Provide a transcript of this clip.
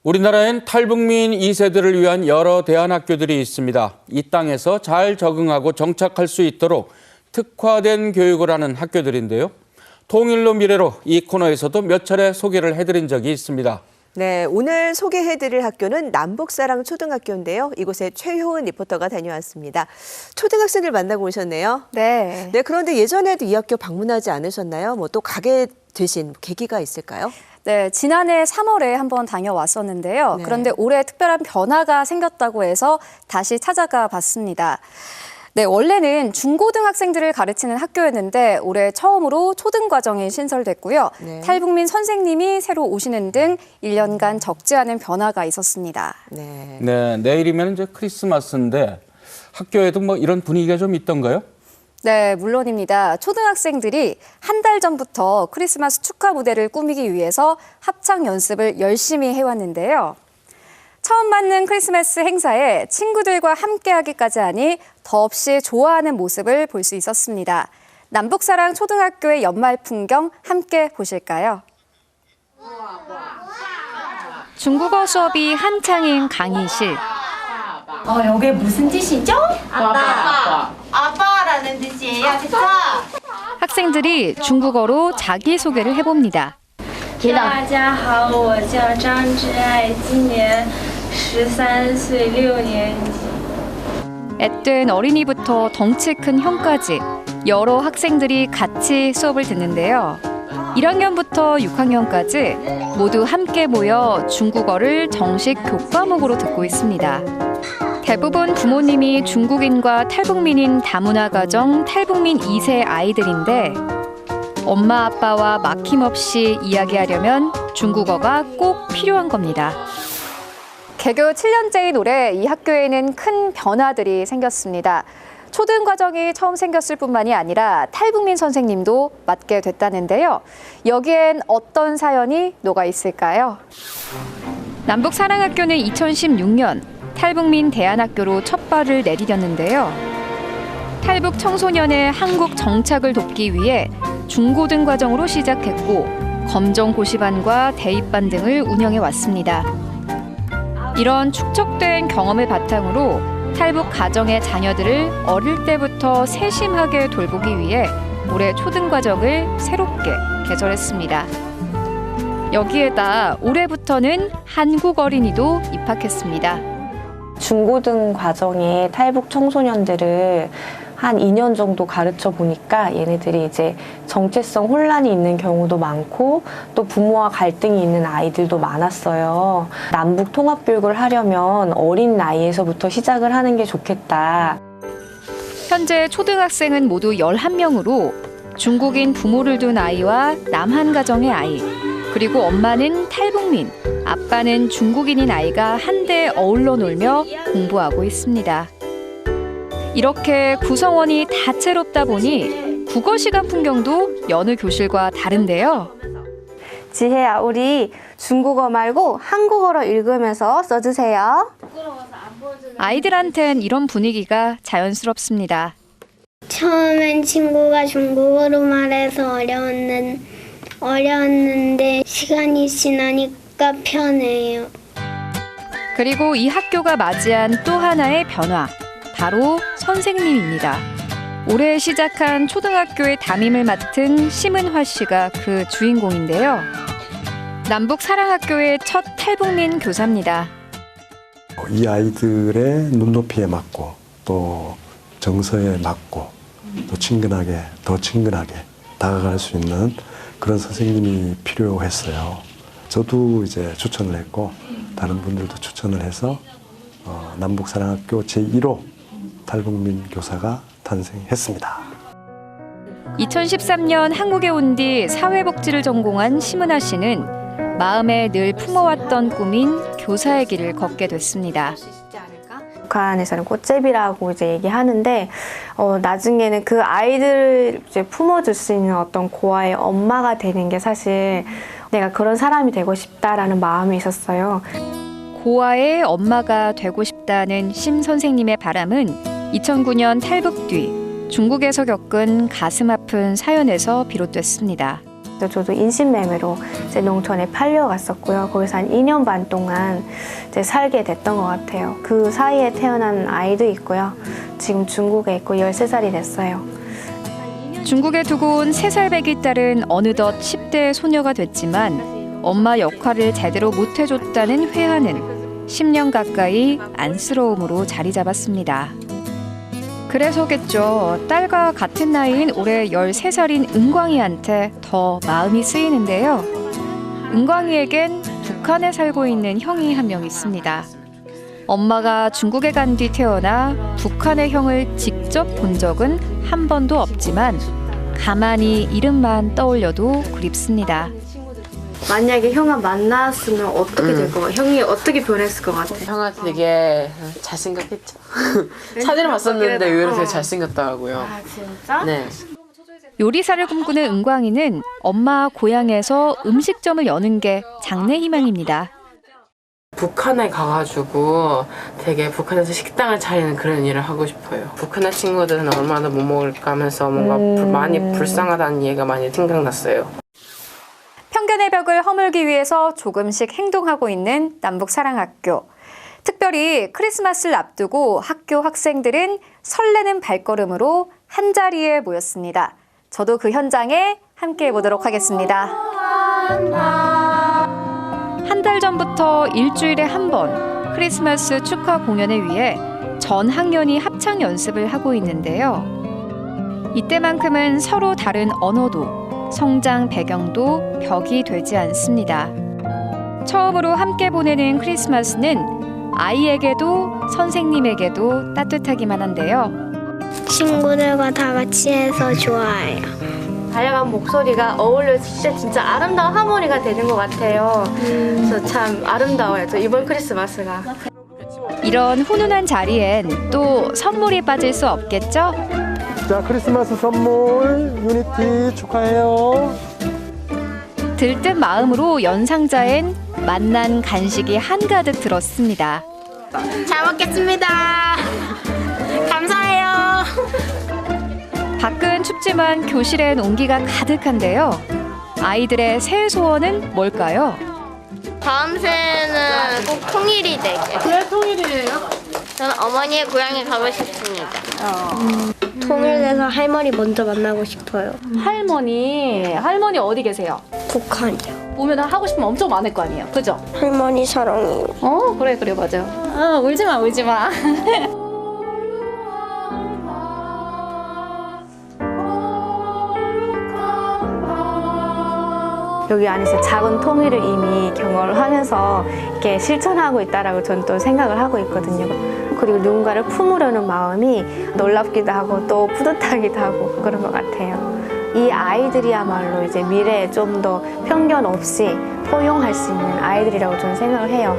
우리나라엔 탈북민 2세들을 위한 여러 대안학교들이 있습니다. 이 땅에서 잘 적응하고 정착할 수 있도록 특화된 교육을 하는 학교들인데요. 통일로 미래로 이 코너에서도 몇 차례 소개를 해드린 적이 있습니다. 네, 오늘 소개해드릴 학교는 남북사랑 초등학교인데요. 이곳에 최효은 리포터가 다녀왔습니다. 초등학생들 만나고 오셨네요. 네. 네, 그런데 예전에도 이 학교 방문하지 않으셨나요? 뭐 또 가게 되신 계기가 있을까요? 네, 지난해 3월에 한번 다녀왔었는데요. 네. 그런데 올해 특별한 변화가 생겼다고 해서 다시 찾아가 봤습니다. 네, 원래는 중고등학생들을 가르치는 학교였는데 올해 처음으로 초등과정이 신설됐고요. 네. 탈북민 선생님이 새로 오시는 등 1년간 적지 않은 변화가 있었습니다. 네. 네, 내일이면 이제 크리스마스인데 학교에도 뭐 이런 분위기가 좀 있던가요? 네, 물론입니다. 초등학생들이 한 달 전부터 크리스마스 축하 무대를 꾸미기 위해서 합창 연습을 열심히 해왔는데요. 처음 맞는 크리스마스 행사에 친구들과 함께하기까지 하니 더없이 좋아하는 모습을 볼 수 있었습니다. 남북사랑 초등학교의 연말 풍경 함께 보실까요? 중국어 수업이 한창인 강의실. 여기 무슨 뜻이죠? 아빠라는 뜻이에요, 그쵸? 학생들이 중국어로 자기소개를 해봅니다. 大家好，我叫张志爱，今年13岁6年级。 앳된 어린이부터 덩치 큰 형까지 여러 학생들이 같이 수업을 듣는데요. 1학년부터 6학년까지 모두 함께 모여 중국어를 정식 교과목으로 듣고 있습니다. 대부분 부모님이 중국인과 탈북민인 다문화 가정 탈북민 2세 아이들인데 엄마 아빠와 막힘없이 이야기하려면 중국어가 꼭 필요한 겁니다. 개교 7년째인 올해 이 학교에는 큰 변화들이 생겼습니다. 초등 과정이 처음 생겼을 뿐만이 아니라 탈북민 선생님도 맡게 됐다는데요. 여기엔 어떤 사연이 녹아 있을까요? 남북사랑학교는 2016년 탈북민 대안학교로 첫 발을 내디뎠는데요. 탈북 청소년의 한국 정착을 돕기 위해 중고등 과정으로 시작했고 검정고시반과 대입반 등을 운영해 왔습니다. 이런 축적된 경험을 바탕으로 탈북 가정의 자녀들을 어릴 때부터 세심하게 돌보기 위해 올해 초등과정을 새롭게 개설했습니다. 여기에다 올해부터는 한국 어린이도 입학했습니다. 중고등 과정에 탈북 청소년들을 한 2년 정도 가르쳐 보니까 얘네들이 이제 정체성 혼란이 있는 경우도 많고 또 부모와 갈등이 있는 아이들도 많았어요. 남북 통합 교육을 하려면 어린 나이에서부터 시작을 하는 게 좋겠다. 현재 초등학생은 모두 11명으로 중국인 부모를 둔 아이와 남한 가정의 아이, 그리고 엄마는 탈북민, 아빠는 중국인인 아이가 한데 어울러 놀며 공부하고 있습니다. 이렇게 구성원이 다채롭다 보니 국어 시간 풍경도 여느 교실과 다른데요. 지혜야, 우리 중국어 말고 한국어로 읽으면서 써주세요. 아이들한텐 이런 분위기가 자연스럽습니다. 처음엔 친구가 중국어로 말해서 어려웠는데 시간이 지나니까 편해요. 그리고 이 학교가 맞이한 또 하나의 변화, 바로 선생님입니다. 올해 시작한 초등학교의 담임을 맡은 심은화 씨가 그 주인공인데요. 남북사랑학교의 첫 탈북민 교사입니다. 이 아이들의 눈높이에 맞고 또 정서에 맞고 또 더 친근하게 다가갈 수 있는 그런 선생님이 필요했어요. 저도 이제 추천을 했고 다른 분들도 추천을 해서 남북사랑학교 제1호 탈북민 교사가 탄생했습니다. 2013년 한국에 온 뒤 사회복지를 전공한 심은하 씨는 마음에 늘 품어왔던 꿈인 교사의 길을 걷게 됐습니다. 북한에서는 꽃제비라고 이제 얘기하는데 나중에는 그 아이들을 이제 품어줄 수 있는 어떤 고아의 엄마가 되는 게 사실 내가 그런 사람이 되고 싶다라는 마음이 있었어요. 고아의 엄마가 되고 싶다는 심 선생님의 바람은 2009년 탈북 뒤 중국에서 겪은 가슴 아픈 사연에서 비롯됐습니다. 저도 인신매매로 이제 농촌에 팔려갔었고요. 거기서 한 2년 반 동안 이제 살게 됐던 것 같아요. 그 사이에 태어난 아이도 있고요. 지금 중국에 있고 13살이 됐어요. 중국에 두고 온 3살 배기 딸은 어느덧 10대 소녀가 됐지만 엄마 역할을 제대로 못 해줬다는 회한은 10년 가까이 안쓰러움으로 자리 잡았습니다. 그래서겠죠. 딸과 같은 나이인 올해 13살인 은광이한테 더 마음이 쓰이는데요. 은광이에겐 북한에 살고 있는 형이 한 명 있습니다. 엄마가 중국에 간 뒤 태어나 북한의 형을 직접 본 적은 한 번도 없지만 가만히 이름만 떠올려도 그립습니다. 만약에 형아 만났으면 어떻게 될 것 같아? 형이 어떻게 변했을 것 같아? 형아 되게 잘생겼겠죠. 사진을 봤었는데 의외로 되게 잘생겼더라고요. 아 진짜? 네. 요리사를 꿈꾸는 은광이는 엄마 고향에서 음식점을 여는 게 장래 희망입니다. 북한에 가가지고 되게 북한에서 식당을 차리는 그런 일을 하고 싶어요. 북한의 친구들은 얼마나 못 먹을까 하면서 뭔가 많이 불쌍하다는 얘기가 많이 생각났어요. 편견의 벽을 허물기 위해서 조금씩 행동하고 있는 남북사랑학교. 특별히 크리스마스를 앞두고 학교 학생들은 설레는 발걸음으로 한자리에 모였습니다. 저도 그 현장에 함께해 보도록 하겠습니다. 한 달 전부터 일주일에 한 번 크리스마스 축하 공연을 위해 전 학년이 합창 연습을 하고 있는데요. 이때만큼은 서로 다른 언어도 성장 배경도 벽이 되지 않습니다. 처음으로 함께 보내는 크리스마스는 아이에게도 선생님에게도 따뜻하기만 한데요. 친구들과 다 같이 해서 좋아해요. 다양한 목소리가 어울렸을 때 진짜 아름다운 하모니가 되는 것 같아요. 그래서 참 아름다워요. 저 이번 크리스마스가. 이런 훈훈한 자리엔 또 선물이 빠질 수 없겠죠? 자, 크리스마스 선물 유니티 축하해요. 들뜬 마음으로 연상자엔 만난 간식이 한가득 들었습니다. 잘 먹겠습니다. 감사해요. 밖은 춥지만 교실엔 온기가 가득한데요. 아이들의 새해 소원은 뭘까요? 다음 새해는 꼭 통일이 되게. 왜 통일이에요? 저는 어머니의 고향에 가고 싶습니다. 통일돼서 할머니 먼저 만나고 싶어요. 할머니 어디 계세요? 북한이요. 보면 하고 싶으면 엄청 많을 거 아니에요, 그죠? 할머니 사랑해요. 그래 맞아. 울지 마. 여기 안에서 작은 통일을 이미 경험을 하면서 이렇게 실천하고 있다라고 저는 또 생각을 하고 있거든요. 그리고 누군가를 품으려는 마음이 놀랍기도 하고 또 뿌듯하기도 하고 그런 것 같아요. 이 아이들이야말로 이제 미래에 좀 더 편견 없이 포용할 수 있는 아이들이라고 저는 생각을 해요.